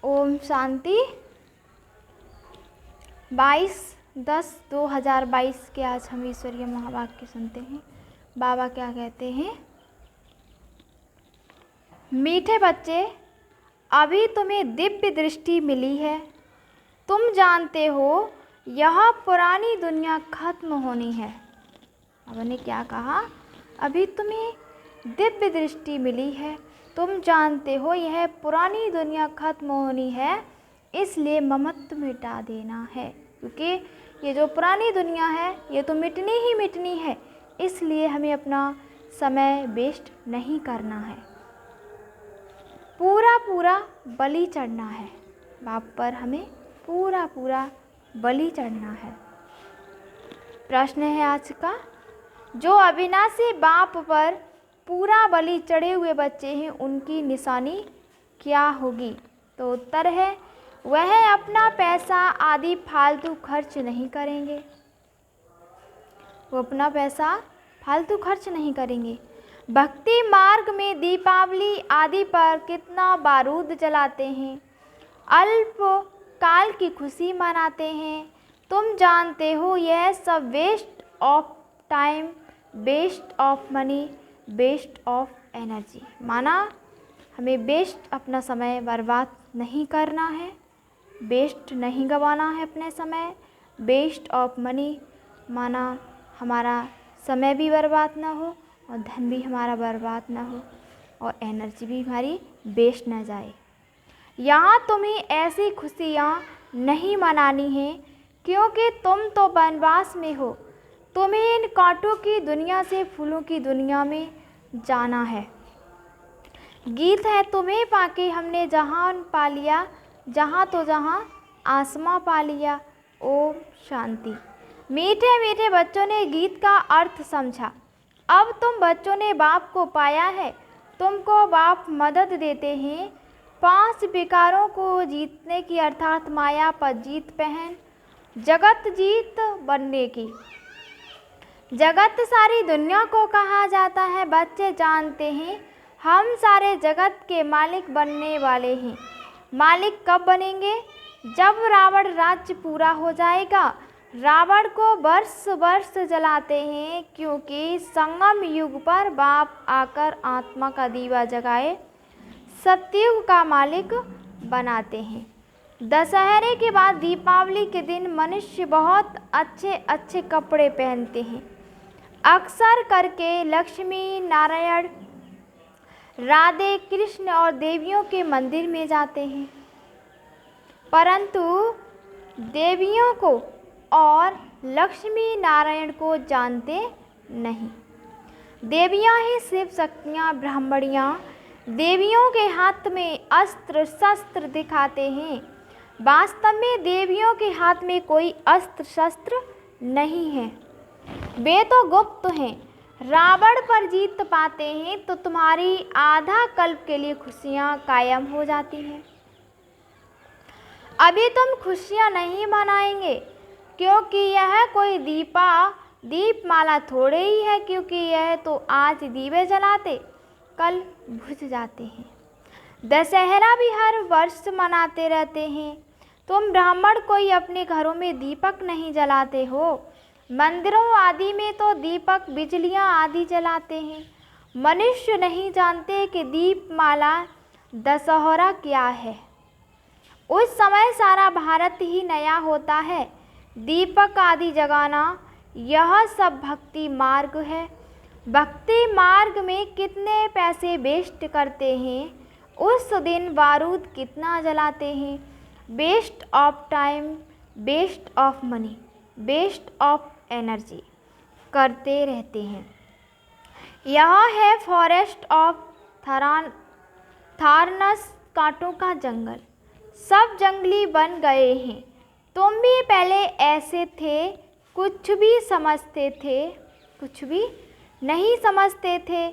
ओम शांति। 22/10/2022 के आज हम ईश्वरीय महावाक्य सुनते हैं। बाबा क्या कहते हैं? मीठे बच्चे, अभी तुम्हें दिव्य दृष्टि मिली है। तुम जानते हो यह पुरानी दुनिया खत्म होनी है। बाबा ने क्या कहा? अभी तुम्हें दिव्य दृष्टि मिली है, तुम जानते हो यह पुरानी दुनिया खत्म होनी है, इसलिए ममत्व मिटा देना है। क्योंकि ये जो पुरानी दुनिया है ये तो मिटनी ही मिटनी है, इसलिए हमें अपना समय वेस्ट नहीं करना है। पूरा बलि चढ़ना है। बाप पर हमें पूरा बलि चढ़ना है। प्रश्न है आज का, जो अविनाशी बाप पर पूरा बलि चढ़े हुए बच्चे हैं उनकी निशानी क्या होगी? तो उत्तर है, वह अपना पैसा आदि फालतू खर्च नहीं करेंगे। वो अपना पैसा फालतू खर्च नहीं करेंगे। भक्ति मार्ग में दीपावली आदि पर कितना बारूद जलाते हैं, अल्प काल की खुशी मनाते हैं। तुम जानते हो यह सब waste of time, waste of money, waste of energy. माना हमें वेस्ट अपना समय बर्बाद नहीं करना है, वेस्ट नहीं गंवाना है अपने समय। वेस्ट ऑफ मनी माना हमारा समय भी बर्बाद ना हो और धन भी हमारा बर्बाद ना हो और एनर्जी भी हमारी वेस्ट ना जाए। यहाँ तुम्हें ऐसी खुशियाँ नहीं मनानी है क्योंकि तुम तो वनवास में हो। तुम्हें इन कांटों की दुनिया से फूलों की दुनिया में जाना है। गीत है, तुम्हें पाके हमने जहान पा लिया, जहाँ तो जहाँ आसमां पा लिया। ओम शांति। मीठे मीठे बच्चों ने गीत का अर्थ समझा। अब तुम बच्चों ने बाप को पाया है। तुमको बाप मदद देते हैं 5 विकारों को जीतने की, अर्थात माया पर जीत पहन जगत जीत बनने की। जगत सारी दुनिया को कहा जाता है। बच्चे जानते हैं हम सारे जगत के मालिक बनने वाले हैं। मालिक कब बनेंगे? जब रावण राज्य पूरा हो जाएगा। रावण को वर्ष जलाते हैं क्योंकि संगम युग पर बाप आकर आत्मा का दीवा जगाए सतयुग का मालिक बनाते हैं। दशहरे के बाद दीपावली के दिन मनुष्य बहुत अच्छे कपड़े पहनते हैं। अक्सर करके लक्ष्मी नारायण, राधे कृष्ण और देवियों के मंदिर में जाते हैं, परंतु देवियों को और लक्ष्मी नारायण को जानते नहीं। देवियां ही शिव शक्तियाँ, ब्राह्मणियाँ देवियों के हाथ में अस्त्र शस्त्र दिखाते हैं। वास्तव में देवियों के हाथ में कोई अस्त्र शस्त्र नहीं है, वे तो गुप्त हैं। रावण पर जीत पाते हैं तो तुम्हारी आधा कल्प के लिए खुशियाँ कायम हो जाती हैं। अभी तुम खुशियाँ नहीं मनाएंगे क्योंकि यह कोई दीपमाला थोड़े ही है, क्योंकि यह तो आज दीवे जलाते कल बुझ जाते हैं। दशहरा भी हर वर्ष मनाते रहते हैं। तुम ब्राह्मण कोई अपने घरों में दीपक नहीं जलाते हो। मंदिरों आदि में तो दीपक बिजलियाँ आदि जलाते हैं। मनुष्य नहीं जानते कि दीपमाला दशहरा क्या है। उस समय सारा भारत ही नया होता है। दीपक आदि जगाना यह सब भक्ति मार्ग है। भक्ति मार्ग में कितने पैसे वेस्ट करते हैं, उस दिन बारूद कितना जलाते हैं। Waste of time, waste of money, waste of energy करते रहते हैं। यह है फॉरेस्ट ऑफ थारनस, कांटों का जंगल। सब जंगली बन गए हैं। तुम भी पहले ऐसे थे, कुछ भी समझते थे, कुछ भी नहीं समझते थे।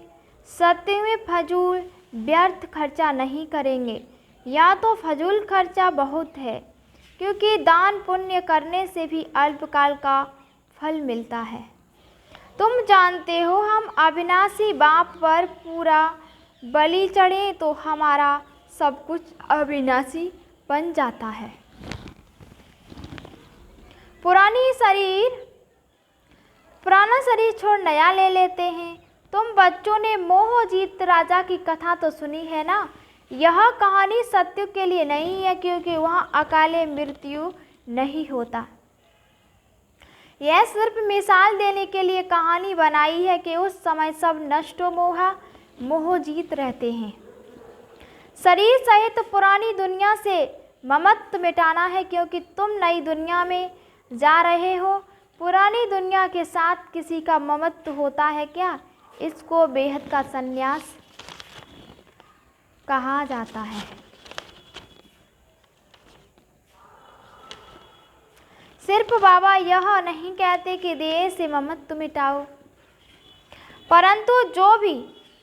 सत्य में फजूल व्यर्थ खर्चा नहीं करेंगे। या तो फजूल खर्चा बहुत है, क्योंकि दान पुण्य करने से भी अल्पकाल का फल मिलता है। तुम जानते हो हम अविनाशी बाप पर पूरा बलि चढ़े तो हमारा सब कुछ अविनाशी बन जाता है। पुराना शरीर छोड़ नया ले लेते हैं। तुम बच्चों ने मोहजीत राजा की कथा तो सुनी है ना। यह कहानी सत्य के लिए नहीं है, क्योंकि वहाँ अकाले मृत्यु नहीं होता। यह सिर्फ मिसाल देने के लिए कहानी बनाई है कि उस समय सब नष्ट मोहजीत रहते हैं। शरीर सहित पुरानी दुनिया से ममत्व मिटाना है, क्योंकि तुम नई दुनिया में जा रहे हो। पुरानी दुनिया के साथ किसी का ममत्व होता है क्या? इसको बेहद का संन्यास कहा जाता है। सिर्फ बाबा यह नहीं कहते कि देह से ममत्व मिटाओ, परंतु जो भी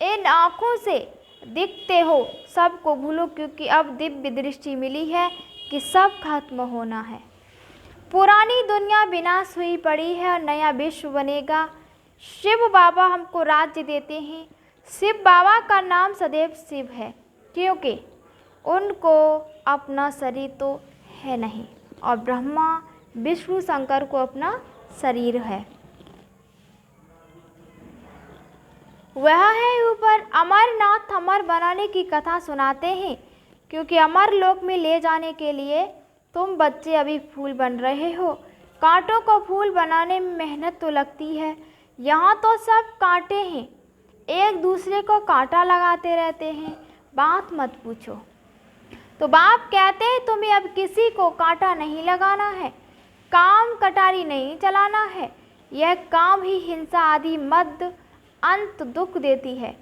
इन आँखों से दिखते हो सबको भूलो, क्योंकि अब दिव्य दृष्टि मिली है कि सब खत्म होना है। पुरानी दुनिया विनाश हुई पड़ी है और नया विश्व बनेगा। शिव बाबा हमको राज्य देते हैं। शिव बाबा का नाम सदैव शिव है, क्योंकि उनको अपना शरीर तो है नहीं, और ब्रह्मा विष्णु शंकर को अपना शरीर है। वह है ऊपर। अमरनाथ अमर बनाने की कथा सुनाते हैं, क्योंकि अमर लोक में ले जाने के लिए तुम बच्चे अभी फूल बन रहे हो। कांटों को फूल बनाने में मेहनत तो लगती है। यहाँ तो सब कांटे हैं, एक दूसरे को कांटा लगाते रहते हैं। बात मत पूछो। तो बाप कहते हैं तुम्हें अब किसी को कांटा नहीं लगाना है, काम कटारी नहीं चलाना है। यह काम ही हिंसा आदि मद अंत दुख देती है।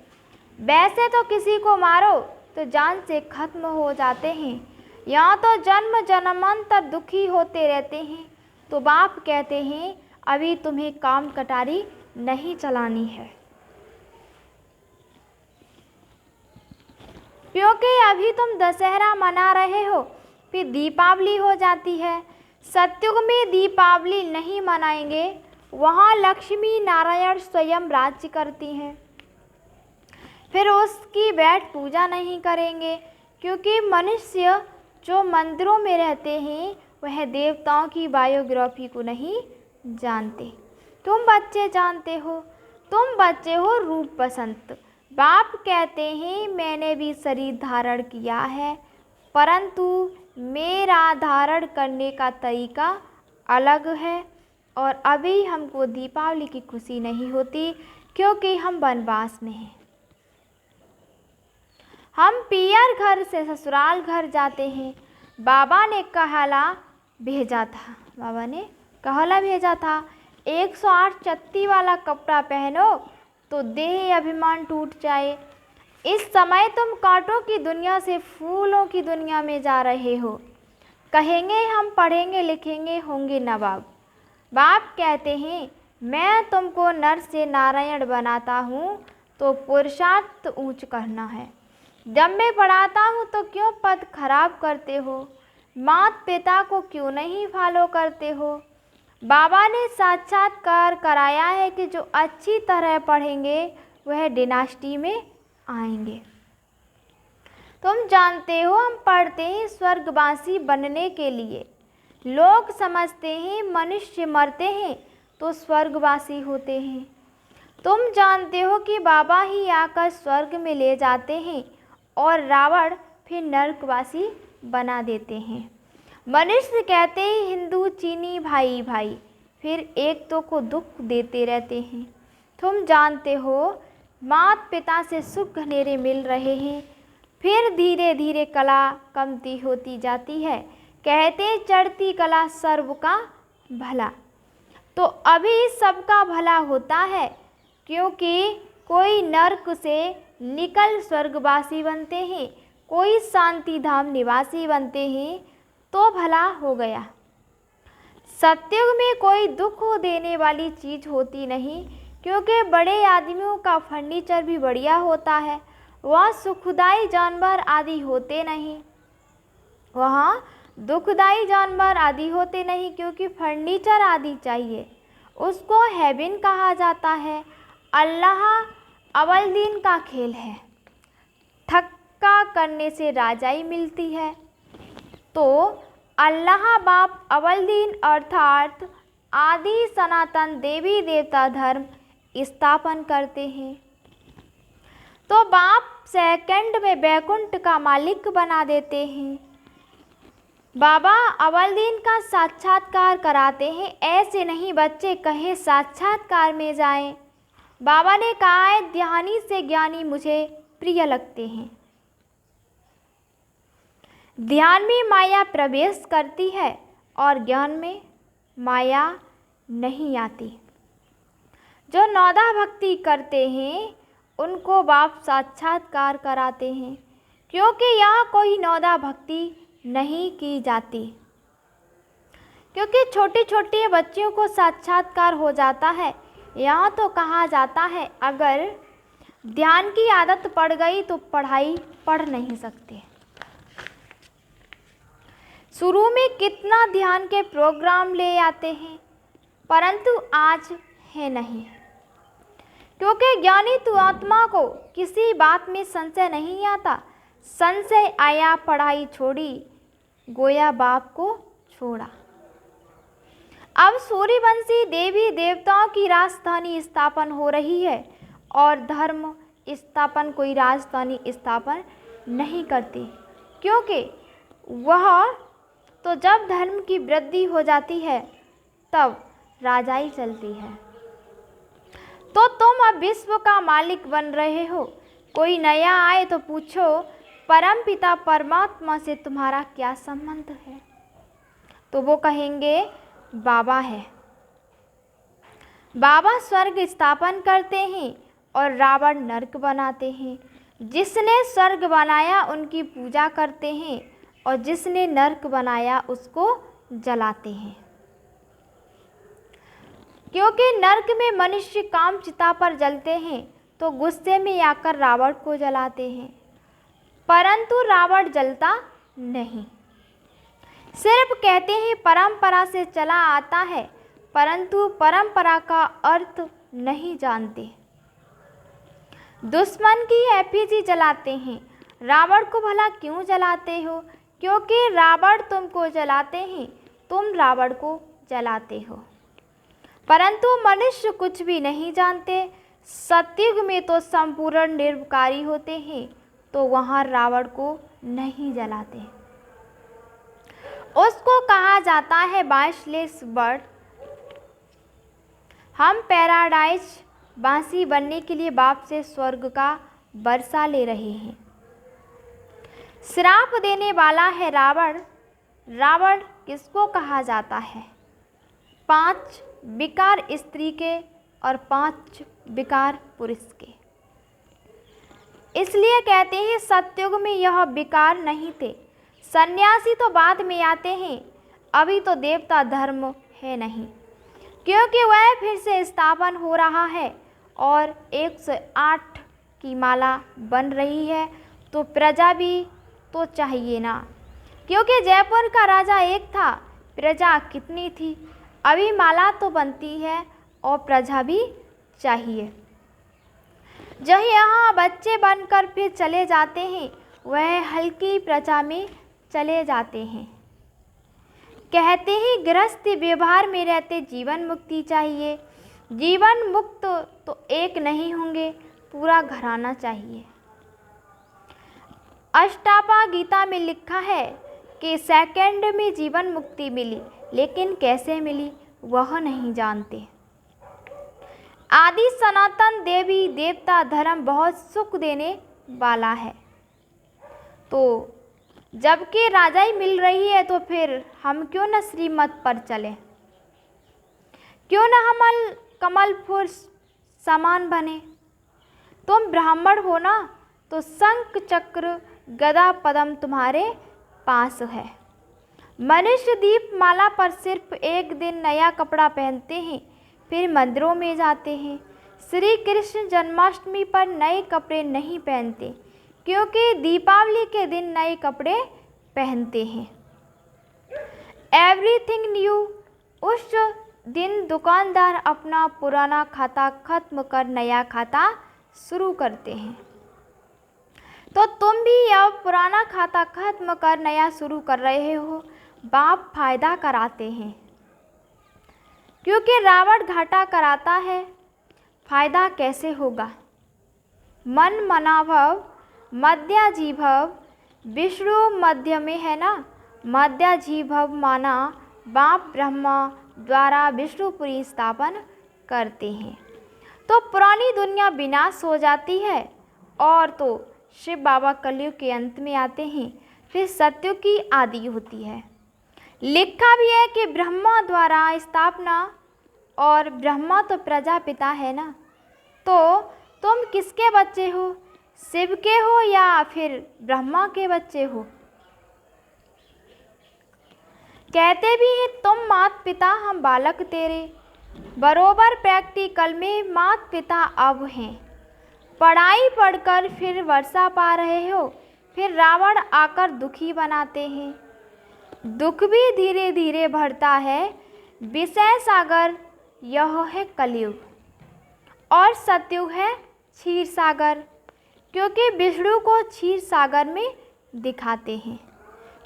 वैसे तो किसी को मारो तो जान से खत्म हो जाते हैं, यहाँ तो जन्म जन्मांतर दुखी होते रहते हैं। तो बाप कहते हैं अभी तुम्हें काम कटारी नहीं चलानी है, क्योंकि अभी तुम दशहरा मना रहे हो, फिर दीपावली हो जाती है। सत्युग में दीपावली नहीं मनाएंगे, वहाँ लक्ष्मी नारायण स्वयं राज्य करती हैं। फिर उसकी बैठ पूजा नहीं करेंगे, क्योंकि मनुष्य जो मंदिरों में रहते हैं वह देवताओं की बायोग्राफी को नहीं जानते। तुम बच्चे जानते हो, तुम बच्चे हो रूप बसंत। बाप कहते हैं मैंने भी शरीर धारण किया है, परंतु मेरा धारण करने का तरीका अलग है, और अभी हमको दीपावली की खुशी नहीं होती, क्योंकि हम वनवास में हैं। हम पियर घर से ससुराल घर जाते हैं। बाबा ने कहला भेजा था 108 चत्ती वाला कपड़ा पहनो तो देह अभिमान टूट जाए। इस समय तुम कांटों की दुनिया से फूलों की दुनिया में जा रहे हो। कहेंगे हम पढ़ेंगे लिखेंगे होंगे नवाब। बाप कहते हैं मैं तुमको नर से नारायण बनाता हूँ तो पुरुषार्थ ऊंच करना है। जब मैं पढ़ाता हूँ तो क्यों पद खराब करते हो? माता पिता को क्यों नहीं फॉलो करते हो? बाबा ने साक्षात्कार कराया है कि जो अच्छी तरह पढ़ेंगे वह डिनास्टी में आएंगे। तुम जानते हो हम पढ़ते हैं स्वर्गवासी बनने के लिए। लोग समझते हैं मनुष्य मरते हैं तो स्वर्गवासी होते हैं। तुम जानते हो कि बाबा ही आकर स्वर्ग में ले जाते हैं और रावण फिर नरकवासी बना देते हैं। मनुष्य कहते हैं हिंदू चीनी भाई भाई, फिर एक तो को दुख देते रहते हैं। तुम जानते हो माता पिता से सुख घनेरे मिल रहे हैं, फिर धीरे धीरे कला कमती होती जाती है। कहते चढ़ती कला सर्व का भला। तो अभी सबका भला होता है, क्योंकि कोई नरक से निकल स्वर्गवासी बनते हैं, कोई शांति धाम निवासी बनते हैं तो भला हो गया। सत्युग में कोई दुख देने वाली चीज़ होती नहीं, क्योंकि बड़े आदमियों का फर्नीचर भी बढ़िया होता है। वहाँ सुखदाई जानवर आदि होते नहीं, वहाँ दुखदाई जानवर आदि होते नहीं, क्योंकि फर्नीचर आदि चाहिए। उसको हेवन कहा जाता है। अल्लाह अव्वल दिन का खेल है। ठक्का करने से राजाई मिलती है। तो अल्लाह बाप अव्वल दिन अर्थात आदि सनातन देवी देवता धर्म स्थापन करते हैं। तो बाप सेकंड में बैकुंठ का मालिक बना देते हैं। बाबा अव्वल दिन का साक्षात्कार कराते हैं। ऐसे नहीं बच्चे कहे साक्षात्कार में जाएं। बाबा ने कहा है ध्यानी से ज्ञानी मुझे प्रिय लगते हैं। ध्यान में माया प्रवेश करती है और ज्ञान में माया नहीं आती। जो नौदा भक्ति करते हैं उनको बाप साक्षात्कार कराते हैं, क्योंकि यहाँ कोई नौदा भक्ति नहीं की जाती। क्योंकि छोटे छोटे बच्चों को साक्षात्कार हो जाता है। यहाँ तो कहा जाता है अगर ध्यान की आदत पड़ गई तो पढ़ाई पढ़ नहीं सकते। शुरू में कितना ध्यान के प्रोग्राम ले आते हैं, परंतु आज है नहीं। क्योंकि ज्ञानी तो आत्मा को किसी बात में संशय नहीं आता। संशय आया पढ़ाई छोड़ी, गोया बाप को छोड़ा। अब सूर्यवंशी देवी देवताओं की राजधानी स्थापन हो रही है और धर्म स्थापन कोई राजधानी स्थापन नहीं करती, क्योंकि वह तो जब धर्म की वृद्धि हो जाती है तब राजाई चलती है। तो तुम अब विश्व का मालिक बन रहे हो। कोई नया आए तो पूछो परम पिता परमात्मा से तुम्हारा क्या संबंध है, तो वो कहेंगे बाबा है। बाबा स्वर्ग स्थापन करते हैं और रावण नरक बनाते हैं। जिसने स्वर्ग बनाया उनकी पूजा करते हैं और जिसने नरक बनाया उसको जलाते हैं। क्योंकि नरक में मनुष्य काम चिता पर जलते हैं तो गुस्से में आकर रावण को जलाते हैं, परंतु रावण जलता नहीं। सिर्फ कहते हैं परंपरा से चला आता है, परंतु परंपरा का अर्थ नहीं जानते। दुश्मन की एफिजी जलाते हैं। रावण को भला क्यों जलाते हो? क्योंकि रावण तुमको जलाते हैं, तुम रावण को जलाते हो। परंतु मनुष्य कुछ भी नहीं जानते। सतयुग में तो संपूर्ण निर्विकारी होते हैं, तो वहाँ रावण को नहीं जलाते। उसको कहा जाता है बांसलेस बर्ड। हम पैराडाइज बांसी बनने के लिए बाप से स्वर्ग का वर्षा ले रहे हैं। श्राप देने वाला है रावण। रावण किसको कहा जाता है? 5 विकार स्त्री के और 5 विकार पुरुष के। इसलिए कहते हैं सतयुग में यह विकार नहीं थे। सन्यासी तो बाद में आते हैं, अभी तो देवता धर्म है नहीं, क्योंकि वह फिर से स्थापन हो रहा है और 108 की माला बन रही है। तो प्रजा भी तो चाहिए ना, क्योंकि जयपुर का राजा एक था, प्रजा कितनी थी? अभी माला तो बनती है और प्रजा भी चाहिए। जो यहाँ बच्चे बनकर फिर चले जाते हैं वह हल्की प्रजा में चले जाते हैं। कहते हैं गृहस्थी व्यवहार में रहते जीवन मुक्ति चाहिए। जीवन मुक्त तो एक नहीं होंगे, पूरा घराना चाहिए। अष्टापा गीता में लिखा है कि सेकंड में जीवन मुक्ति मिली, लेकिन कैसे मिली वह नहीं जानते। आदि सनातन देवी देवता धर्म बहुत सुख देने वाला है, तो जबकि राजाई मिल रही है तो फिर हम क्यों न श्रीमत पर चले? क्यों न हम कमल फूल समान बने? तुम ब्राह्मण हो ना, तो शंख चक्र गदा पद्म तुम्हारे पास है। मनुष्य दीप माला पर सिर्फ एक दिन नया कपड़ा पहनते हैं, फिर मंदिरों में जाते हैं। श्री कृष्ण जन्माष्टमी पर नए कपड़े नहीं पहनते, क्योंकि दीपावली के दिन नए कपड़े पहनते हैं। Everything new. उस दिन दुकानदार अपना पुराना खाता खत्म कर नया खाता शुरू करते हैं। तो तुम भी अब पुराना खाता खत्म कर नया शुरू कर रहे हो। बाप फायदा कराते हैं, क्योंकि रावण घाटा कराता है। फायदा कैसे होगा? मन मनाभव मध्याजीभव, विष्णु मध्य में है ना। मध्याजीभव माना बाप ब्रह्मा द्वारा विष्णुपुरी स्थापन करते हैं, तो पुरानी दुनिया विनाश हो जाती है और तो शिव बाबा कलयुग के अंत में आते हैं, फिर सत्युग की आदि होती है। लिखा भी है कि ब्रह्मा द्वारा स्थापना, और ब्रह्मा तो प्रजापिता है ना। तो तुम किसके बच्चे हो? शिव के हो या फिर ब्रह्मा के बच्चे हो? कहते भी हैं तुम मात पिता हम बालक तेरे, बरोबर प्रैक्टिकल में मात पिता अब हैं। पढ़ाई पढ़कर फिर वर्षा पा रहे हो, फिर रावण आकर दुखी बनाते हैं। दुख भी धीरे धीरे बढ़ता है। विषय सागर यह है कलयुग, और सतयुग है क्षीर सागर, क्योंकि विष्णु को क्षीर सागर में दिखाते हैं।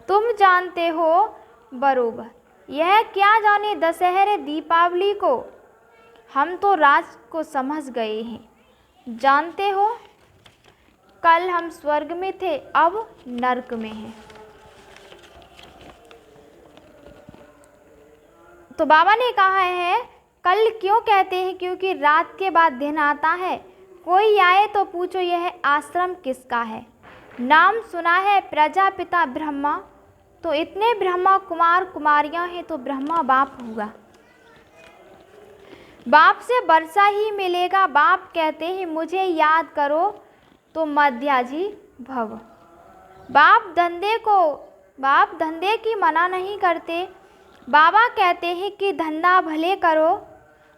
तुम जानते हो बरोबर, यह क्या जाने दशहरे दीपावली को, हम तो राज को समझ गए हैं। जानते हो कल हम स्वर्ग में थे, अब नरक में हैं। तो बाबा ने कहा है कल क्यों कहते हैं? क्योंकि रात के बाद दिन आता है। कोई आए तो पूछो यह आश्रम किसका है। नाम सुना है प्रजापिता ब्रह्मा, तो इतने ब्रह्मा कुमार कुमारियां हैं, तो ब्रह्मा बाप हुआ। बाप से वर्षा ही मिलेगा। बाप कहते हैं मुझे याद करो, तो मध्याजी भव। बाप धंधे की मना नहीं करते। बाबा कहते हैं कि धंधा भले करो,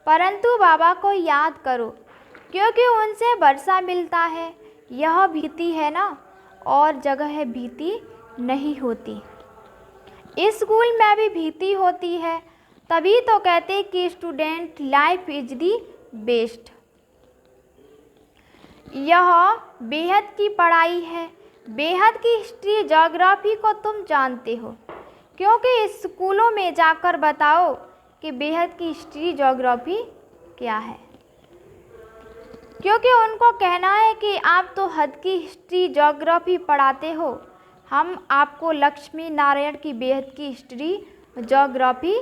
परंतु बाबा को याद करो, क्योंकि उनसे वर्षा मिलता है। यह भीति है ना, और जगह भीति नहीं होती। स्कूल में भी भीति होती है, तभी तो कहते कि student life is the best. यह बेहद की पढ़ाई है। बेहद की हिस्ट्री ज्योग्राफी को तुम जानते हो, क्योंकि स्कूलों में जाकर बताओ कि बेहद की हिस्ट्री ज्योग्राफी क्या है, क्योंकि उनको कहना है कि आप तो हद की हिस्ट्री ज्योग्राफी पढ़ाते हो। हम आपको लक्ष्मी नारायण की बेहद की हिस्ट्री ज्योग्राफी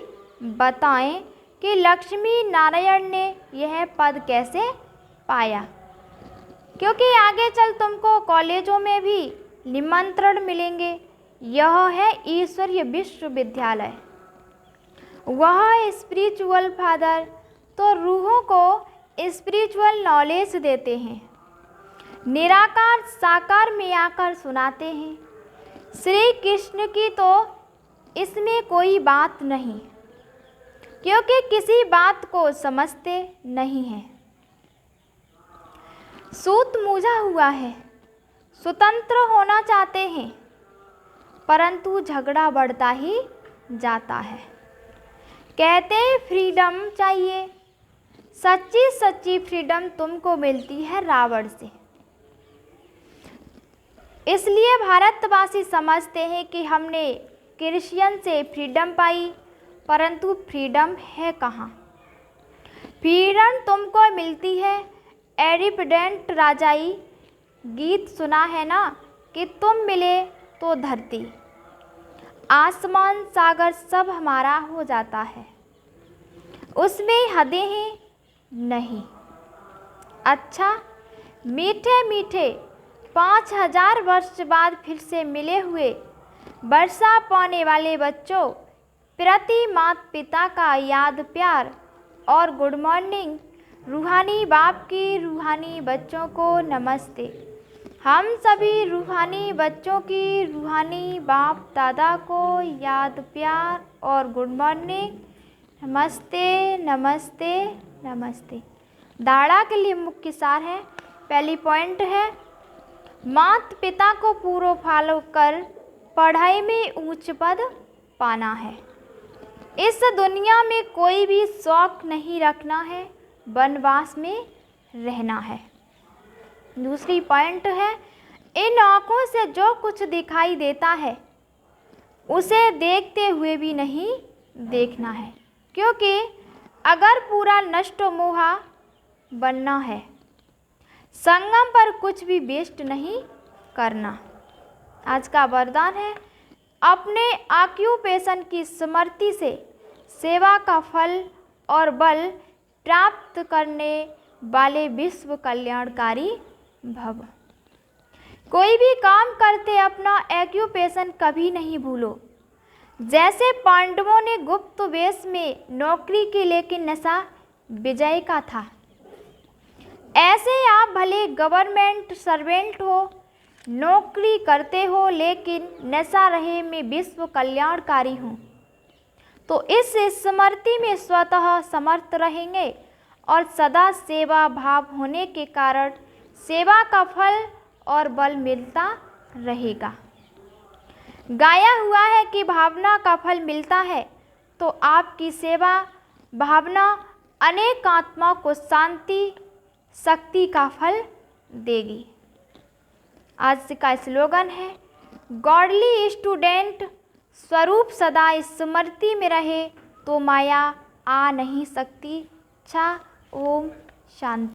बताएं कि लक्ष्मी नारायण ने यह पद कैसे पाया, क्योंकि आगे चल तुमको कॉलेजों में भी निमंत्रण मिलेंगे। यह है ईश्वरीय विश्वविद्यालय। वह स्पिरिचुअल फादर तो रूहों को स्पिरिचुअल नॉलेज देते हैं, निराकार साकार में आकर सुनाते हैं। श्री कृष्ण की तो इसमें कोई बात नहीं, क्योंकि किसी बात को समझते नहीं हैं। सूत मूझा हुआ है, स्वतंत्र होना चाहते हैं, परंतु झगड़ा बढ़ता ही जाता है। कहते हैं फ्रीडम चाहिए। सच्ची सच्ची फ्रीडम तुमको मिलती है रावण से। इसलिए भारतवासी समझते हैं कि हमने क्रिश्चियन से फ्रीडम पाई, परंतु फ्रीडम है कहाँ? फ्रीडम तुमको मिलती है एडिपेंडेंट राजाई गीत सुना है ना, कि तुम मिले तो धरती आसमान सागर सब हमारा हो जाता है, उसमें हदें हैं नहीं। अच्छा, मीठे मीठे 5000 वर्ष बाद फिर से मिले हुए वर्षा पाने वाले बच्चों प्रति माता पिता का याद प्यार और गुड मॉर्निंग। रूहानी बाप की रूहानी बच्चों को नमस्ते। हम सभी रूहानी बच्चों की रूहानी बाप दादा को याद प्यार और गुड मॉर्निंग, नमस्ते नमस्ते नमस्ते। दाड़ा के लिए मुख्य सार है। पहली पॉइंट है माता पिता को पूरा फॉलो कर पढ़ाई में उच्च पद पाना है। इस दुनिया में कोई भी शौक नहीं रखना है, वनवास में रहना है। दूसरी पॉइंट है इन आँखों से जो कुछ दिखाई देता है उसे देखते हुए भी नहीं देखना है, क्योंकि अगर पूरा नष्ट मोहा बनना है, संगम पर कुछ भी वेस्ट नहीं करना। आज का वरदान है, अपने ऑक्यूपेशन की स्मृति से सेवा का फल और बल प्राप्त करने वाले विश्व कल्याणकारी भव। कोई भी काम करते अपना ऑक्यूपेशन कभी नहीं भूलो। जैसे पांडवों ने गुप्त वेश में नौकरी की, लेकिन नशा विजय का था, ऐसे आप भले गवर्नमेंट सर्वेंट हो, नौकरी करते हो, लेकिन नशा रहे में विश्व कल्याणकारी हो, तो इस स्मृति में स्वतः समर्थ रहेंगे और सदा सेवा भाव होने के कारण सेवा का फल और बल मिलता रहेगा। गाया हुआ है कि भावना का फल मिलता है, तो आपकी सेवा भावना अनेक आत्माओं को शांति शक्ति का फल देगी। आज का स्लोगन है, गॉडली स्टूडेंट स्वरूप सदा स्मृति में रहे तो माया आ नहीं सकती। ओम शांति।